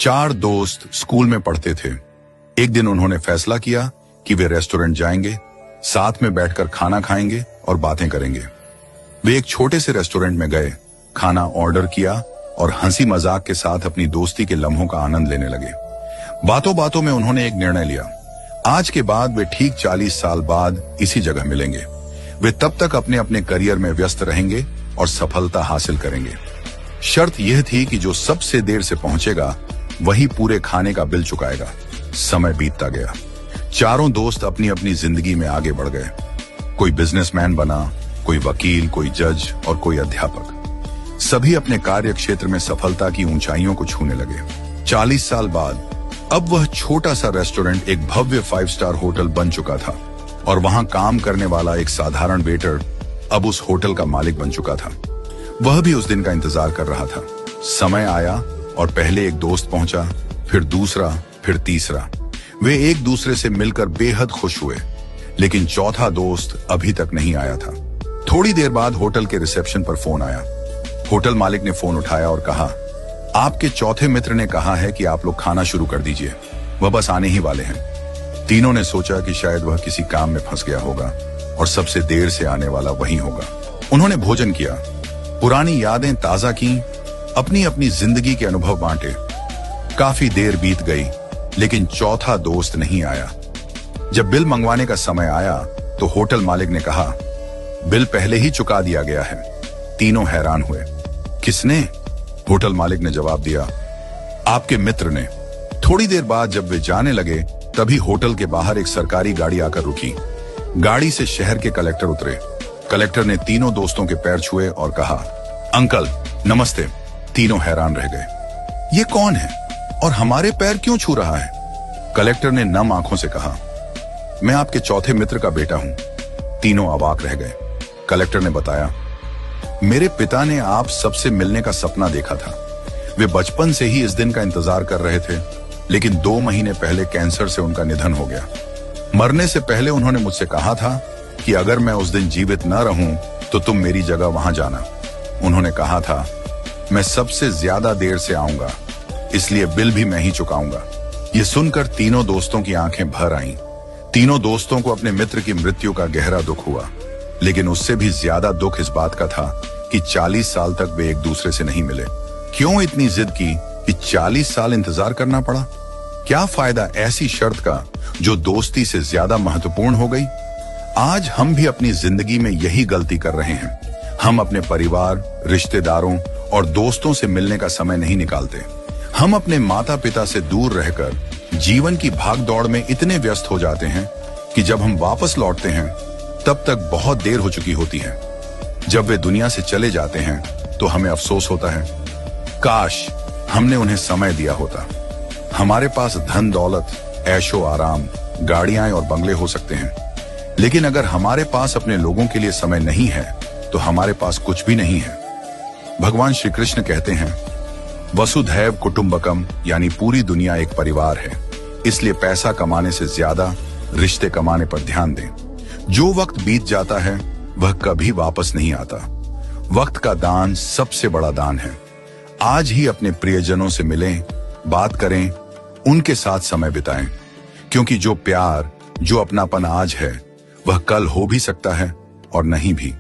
चार दोस्त स्कूल में पढ़ते थे। एक दिन उन्होंने फैसला किया कि वे रेस्टोरेंट जाएंगे, साथ में बैठकर खाना खाएंगे और बातें करेंगे। वे एक छोटे से रेस्टोरेंट में गए, खाना ऑर्डर किया और हंसी मजाक के साथ अपनी दोस्ती के लम्हों का आनंद लेने लगे। बातों बातों में उन्होंने एक निर्णय लिया। आज के बाद वे ठीक 40 साल बाद इसी जगह मिलेंगे। वे तब तक अपने अपने करियर में व्यस्त रहेंगे और सफलता हासिल करेंगे। शर्त यह थी कि जो सबसे देर से पहुंचेगा वही पूरे खाने का बिल चुकाएगा। समय बीतता गया। चारों दोस्त अपनी अपनी जिंदगी में आगे बढ़ गए। कोई बिजनेसमैन बना, कोई वकील, कोई जज और कोई अध्यापक। सभी अपने कार्य क्षेत्र में सफलता की ऊंचाइयों को छूने लगे। 40 साल बाद अब वह छोटा सा रेस्टोरेंट एक भव्य 5 स्टार होटल बन चुका था और वहां काम करने वाला एक साधारण वेटर अब उस होटल का मालिक बन चुका था। वह भी उस दिन का इंतजार कर रहा था। समय आया और पहले एक दोस्त पहुंचा, फिर दूसरा, फिर तीसरा। वे एक दूसरे से मिलकर बेहद खुश हुए, लेकिन चौथा दोस्त अभी तक नहीं आया था। थोड़ी देर बाद होटल के रिसेप्शन पर फोन आया। होटल मालिक ने फोन उठाया और कहा, आपके चौथे मित्र ने कहा है कि आप लोग खाना शुरू कर दीजिए, वह बस आने ही वाले हैं। तीनों ने सोचा कि शायद वह किसी काम में फंस गया होगा और सबसे देर से आने वाला वही होगा। उन्होंने भोजन किया, पुरानी यादें ताजा की, अपनी अपनी जिंदगी के अनुभव बांटे। काफी देर बीत गई, लेकिन चौथा दोस्त नहीं आया। जब बिल मंगवाने का समय आया तो होटल मालिक ने कहा, बिल पहले ही चुका दिया गया है। तीनों हैरान हुए। किसने? होटल मालिक ने जवाब दिया, आपके मित्र ने। थोड़ी देर बाद जब वे जाने लगे तभी होटल के बाहर एक सरकारी गाड़ी आकर रुकी। गाड़ी से शहर के कलेक्टर उतरे। कलेक्टर ने तीनों दोस्तों के पैर छुए और कहा, अंकल नमस्ते। तीनों हैरान रह गए। ये कौन है और हमारे पैर क्यों छू रहा है? कलेक्टर ने नम आंखों से कहा, मैं आपके चौथे मित्र का बेटा हूं। तीनों अवाक रह गए। कलेक्टर ने बताया, मेरे पिता ने आप सबसे मिलने का सपना देखा था। वे बचपन से ही इस दिन का इंतजार कर रहे थे, लेकिन 2 महीने पहले कैंसर से उनका निधन हो गया। मरने से पहले उन्होंने मुझसे कहा था कि अगर मैं उस दिन जीवित न रहूं तो तुम मेरी जगह वहां जाना। उन्होंने कहा था, मैं सबसे ज्यादा देर से आऊंगा, इसलिए बिल भी मैं ही चुकाऊंगा। ये सुनकर तीनों दोस्तों की आंखें भर आईं। तीनों दोस्तों को अपने मित्र की मृत्यु का गहरा दुख हुआ, लेकिन उससे भी ज्यादा दुख इस बात का था कि 40 साल तक वे एक दूसरे से नहीं मिले। क्यों इतनी जिद की कि 40 साल इंतजार करना पड़ा? क्या फायदा ऐसी शर्त का जो दोस्ती से ज्यादा महत्वपूर्ण हो गई? आज हम भी अपनी जिंदगी में यही गलती कर रहे हैं। हम अपने परिवार, रिश्तेदारों और दोस्तों से मिलने का समय नहीं निकालते। हम अपने माता पिता से दूर रहकर जीवन की भागदौड़ में इतने व्यस्त हो जाते हैं कि जब हम वापस लौटते हैं तब तक बहुत देर हो चुकी होती है। जब वे दुनिया से चले जाते हैं तो हमें अफसोस होता है, काश हमने उन्हें समय दिया होता। हमारे पास धन दौलत, ऐशो आराम, गाड़ियां और बंगले हो सकते हैं, लेकिन अगर हमारे पास अपने लोगों के लिए समय नहीं है तो हमारे पास कुछ भी नहीं है। भगवान श्री कृष्ण कहते हैं, वसुधैव कुटुंबकम, यानी पूरी दुनिया एक परिवार है। इसलिए पैसा कमाने से ज्यादा रिश्ते कमाने पर ध्यान दें। जो वक्त बीत जाता है वह कभी वापस नहीं आता। वक्त का दान सबसे बड़ा दान है। आज ही अपने प्रियजनों से मिलें, बात करें, उनके साथ समय बिताएं, क्योंकि जो प्यार, जो अपनापन आज है वह कल हो भी सकता है और नहीं भी।